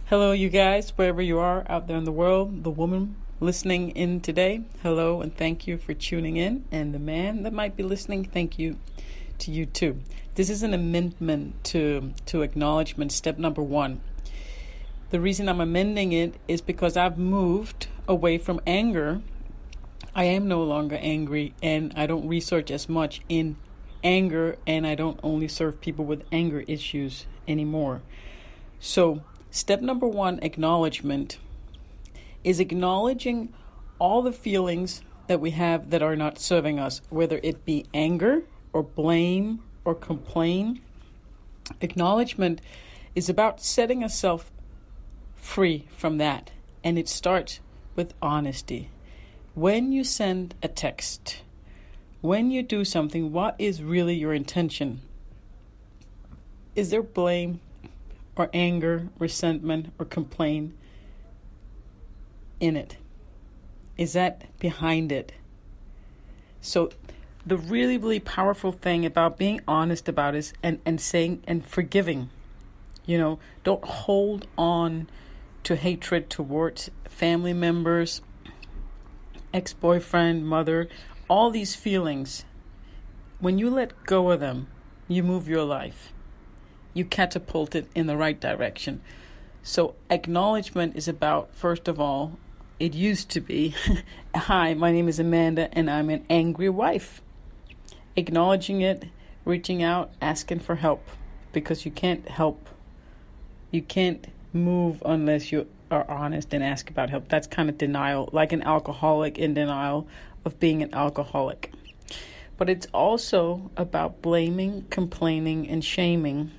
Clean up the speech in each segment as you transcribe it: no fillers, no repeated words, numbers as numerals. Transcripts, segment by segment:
Hello, you guys, wherever you are out there in the world, the woman listening in today, hello, and thank you for tuning in. And the man that might be listening, thank you to you too. This is an amendment to acknowledgement, step number 1. The reason I'm amending it is because I've moved away from anger. I am no longer angry, and I don't research as much in anger, and I don't only serve people with anger issues anymore. So step number 1, acknowledgement, is acknowledging all the feelings that we have that are not serving us, whether it be anger or blame or complain. Acknowledgement is about setting ourselves free from that, and it starts with honesty. When you send a text, when you do something, what is really your intention? Is there blame or anger, resentment, or complaint in it? Is that behind it? So the really, really powerful thing about being honest about it and saying and forgiving. Don't hold on to hatred towards family members, ex-boyfriend, mother, all these feelings. When you let go of them, you move your life. You catapult it in the right direction. So acknowledgement is about, first of all, it used to be, hi, my name is Amanda and I'm an angry wife. Acknowledging it, reaching out, asking for help, because you can't help. You can't move unless you are honest and ask about help. That's kind of denial, like an alcoholic in denial of being an alcoholic. But it's also about blaming, complaining, and shaming.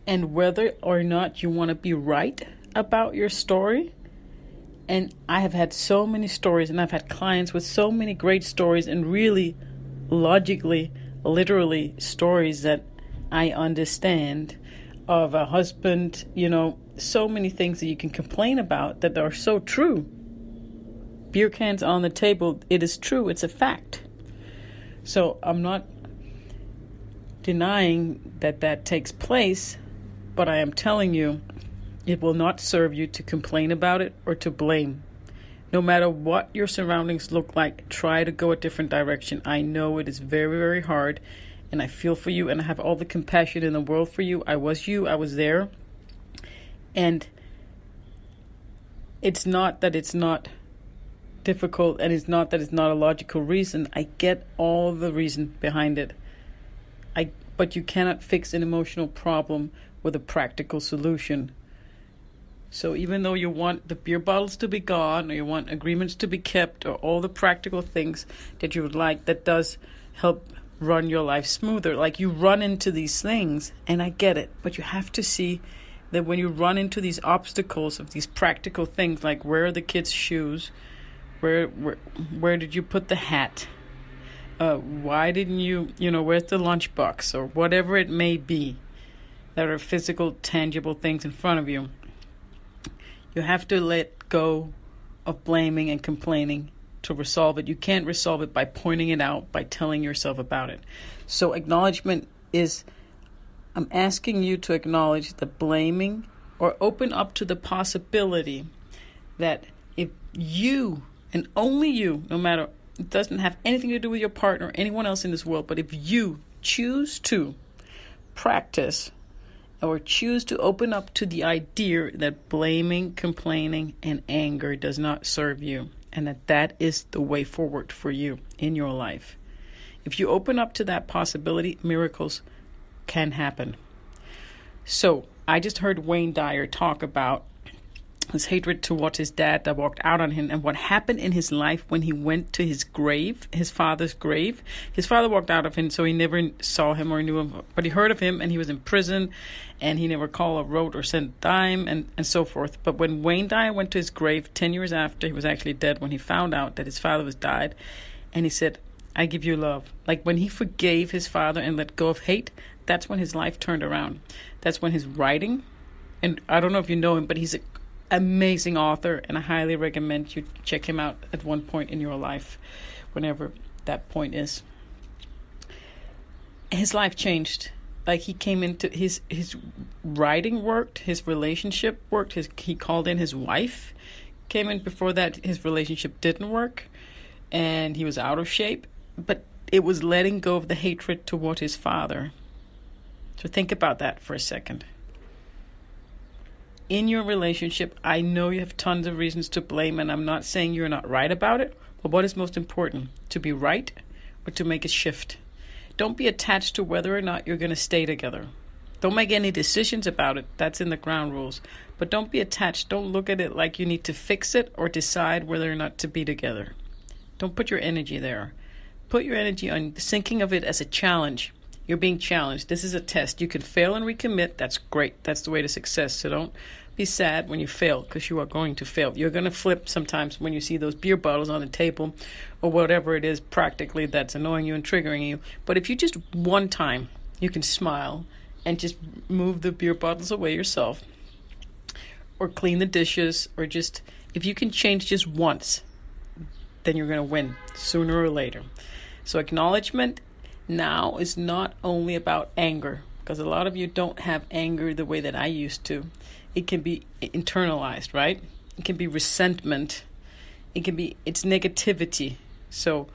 And whether or not you want to be right about your story. And I have had so many stories, and I've had clients with so many great stories, and really logically, literally stories that I understand of a husband, so many things that you can complain about that are so true. Beer cans on the table, it is true, it's a fact. So I'm not denying that takes place, but I am telling you, it will not serve you to complain about it or to blame. No matter what your surroundings look like, try to go a different direction. I know it is very, very hard, and I feel for you, and I have all the compassion in the world for you. I was there. And it's not that it's not difficult, and it's not that it's not a logical reason. I get all the reason behind it. But you cannot fix an emotional problem with a practical solution. So even though you want the beer bottles to be gone, or you want agreements to be kept, or all the practical things that you would like, that does help run your life smoother. Like, you run into these things, and I get it, but you have to see that when you run into these obstacles of these practical things, like where are the kids' shoes, where did you put the hat, why didn't you, where's the lunchbox, or whatever it may be, that are physical, tangible things in front of you. You have to let go of blaming and complaining to resolve it. You can't resolve it by pointing it out, by telling yourself about it. So acknowledgement is, I'm asking you to acknowledge the blaming, or open up to the possibility that if you, and only you, no matter, it doesn't have anything to do with your partner or anyone else in this world, but if you choose to practice or choose to open up to the idea that blaming, complaining, and anger does not serve you, and that is the way forward for you in your life. If you open up to that possibility, miracles can happen. So I just heard Wayne Dyer talk about his hatred towards his dad that walked out on him, and what happened in his life when he went to his grave, his father's grave. His father walked out of him, so he never saw him or knew him, but he heard of him, and he was in prison, and he never called or wrote or sent a dime, and so forth. But when Wayne Dyer went to his grave 10 years after he was actually dead, when he found out that his father was died, and he said, I give you love. Like, when he forgave his father and let go of hate, that's when his life turned around. That's when his writing, and I don't know if you know him, but he's an amazing author, and I highly recommend you check him out at one point in your life, whenever that point is. His life changed like he came into his writing worked, his relationship worked, he called in his wife, came in before that, his relationship didn't work, and he was out of shape, but it was letting go of the hatred toward his father. So think about that for a second. In your relationship, I know you have tons of reasons to blame, and I'm not saying you're not right about it, but what is most important, to be right or to make a shift? Don't be attached to whether or not you're going to stay together. Don't make any decisions about it. That's in the ground rules. But don't be attached. Don't look at it like you need to fix it or decide whether or not to be together. Don't put your energy there. Put your energy on thinking of it as a challenge. You're being challenged. This is a test. You can fail and recommit. That's great. That's the way to success. So don't be sad when you fail, because you are going to fail. You're going to flip sometimes when you see those beer bottles on the table or whatever it is practically that's annoying you and triggering you. But if you just one time, you can smile and just move the beer bottles away yourself, or clean the dishes, or just, if you can change just once, then you're going to win sooner or later. So acknowledgement now is not only about anger, because a lot of you don't have anger the way that I used to. It can be internalized, right? It can be resentment. It's negativity. So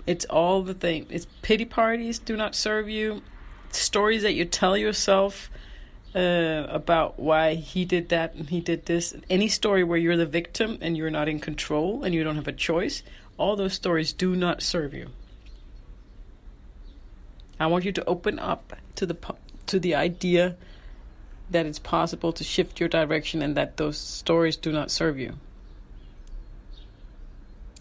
it's all the thing. It's pity parties do not serve you. Stories that you tell yourself about why he did that and he did this. Any story where you're the victim and you're not in control and you don't have a choice, all those stories do not serve you. I want you to open up to the idea that it's possible to shift your direction and that those stories do not serve you.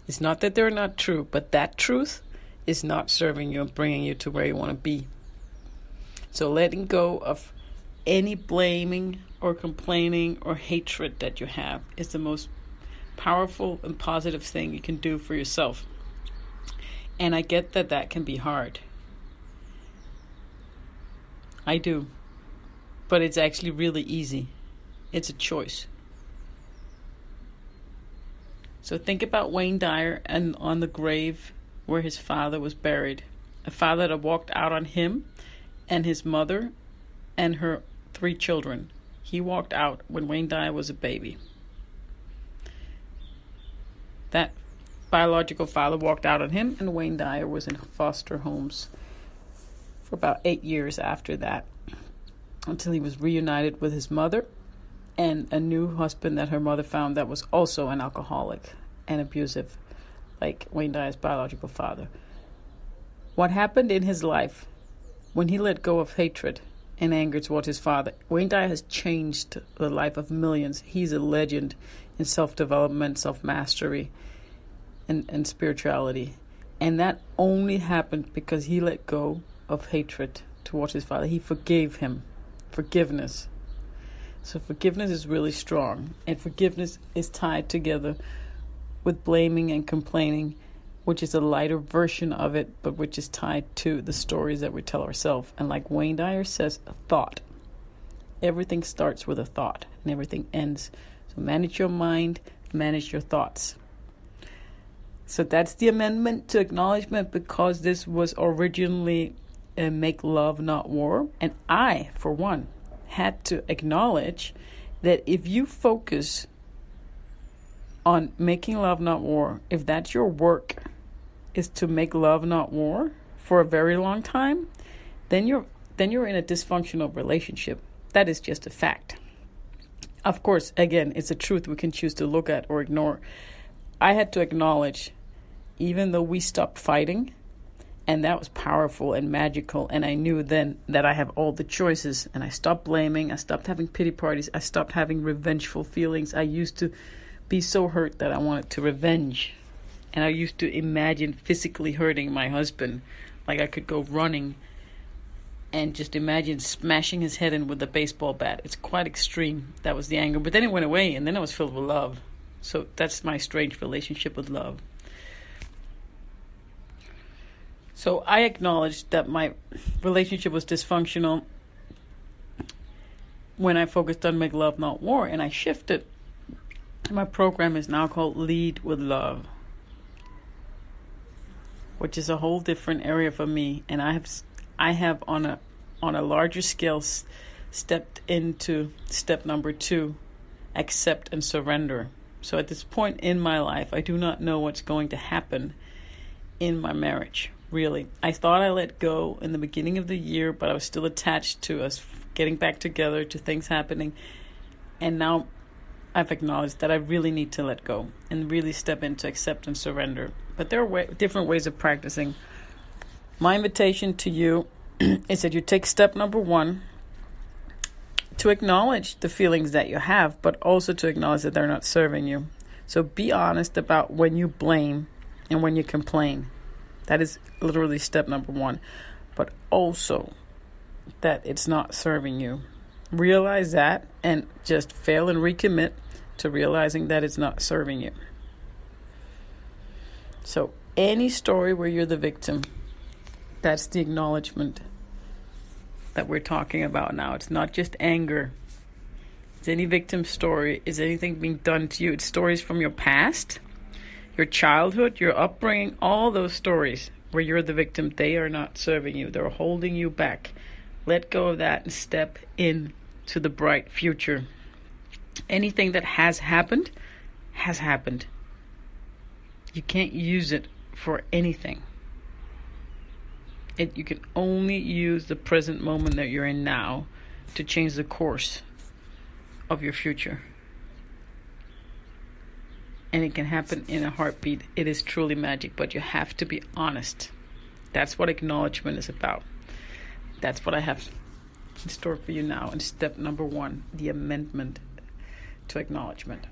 It's not that they're not true, but that truth is not serving you and bringing you to where you want to be. So letting go of any blaming or complaining or hatred that you have is the most powerful and positive thing you can do for yourself. And I get that that can be hard. I do. But it's actually really easy. It's a choice. So think about Wayne Dyer and on the grave where his father was buried. A father that walked out on him and his mother and her 3 children. He walked out when Wayne Dyer was a baby. That biological father walked out on him, and Wayne Dyer was in foster homes for about 8 years after that, until he was reunited with his mother and a new husband that her mother found that was also an alcoholic and abusive, like Wayne Dyer's biological father. What happened in his life when he let go of hatred and anger towards his father? Wayne Dyer has changed the life of millions. He's a legend in self-development, self-mastery, and spirituality. And that only happened because he let go of hatred towards his father. He forgave him. Forgiveness. So forgiveness is really strong, and forgiveness is tied together with blaming and complaining, which is a lighter version of it, but which is tied to the stories that we tell ourselves. And like Wayne Dyer says, a thought. Everything starts with a thought, and everything ends. So manage your mind, manage your thoughts. So that's the amendment to acknowledgement, because this was originally Make Love Not War. And I, for one, had to acknowledge that if you focus on making love not war, if that's your work, is to make love not war for a very long time, then you're in a dysfunctional relationship. That is just a fact. Of course, again, it's a truth we can choose to look at or ignore. I had to acknowledge, even though we stopped fighting, and that was powerful and magical, and I knew then that I have all the choices, and I stopped blaming, I stopped having pity parties, I stopped having revengeful feelings. I used to be so hurt that I wanted to revenge, and I used to imagine physically hurting my husband, like I could go running and just imagine smashing his head in with a baseball bat. It's quite extreme. That was the anger, but then it went away, and then I was filled with love. So that's my strange relationship with love. So I acknowledged that my relationship was dysfunctional when I focused on Make Love Not War, and I shifted. My program is now called Lead with Love, which is a whole different area for me. And I have on a on a larger scale, stepped into step number 2, accept and surrender. So at this point in my life, I do not know what's going to happen in my marriage, really. I thought I let go in the beginning of the year, but I was still attached to us getting back together, to things happening. And now I've acknowledged that I really need to let go and really step into accept and surrender. But there are different ways of practicing. My invitation to you is that you take step number 1 to acknowledge the feelings that you have, but also to acknowledge that they're not serving you. So be honest about when you blame and when you complain. That is literally step number 1. But also that it's not serving you. Realize that and just fail and recommit to realizing that it's not serving you. So any story where you're the victim, that's the acknowledgement that we're talking about now. It's not just anger. It's any victim story. Is anything being done to you? It's stories from your past, your childhood, your upbringing, all those stories where you're the victim. They are not serving you. They're holding you back. Let go of that and step in to the bright future. Anything that has happened, has happened. You can't use it for anything. You can only use the present moment that you're in now to change the course of your future. And it can happen in a heartbeat. It is truly magic, but you have to be honest. That's what acknowledgement is about. That's what I have in store for you now in step number 1, the amendment to acknowledgement.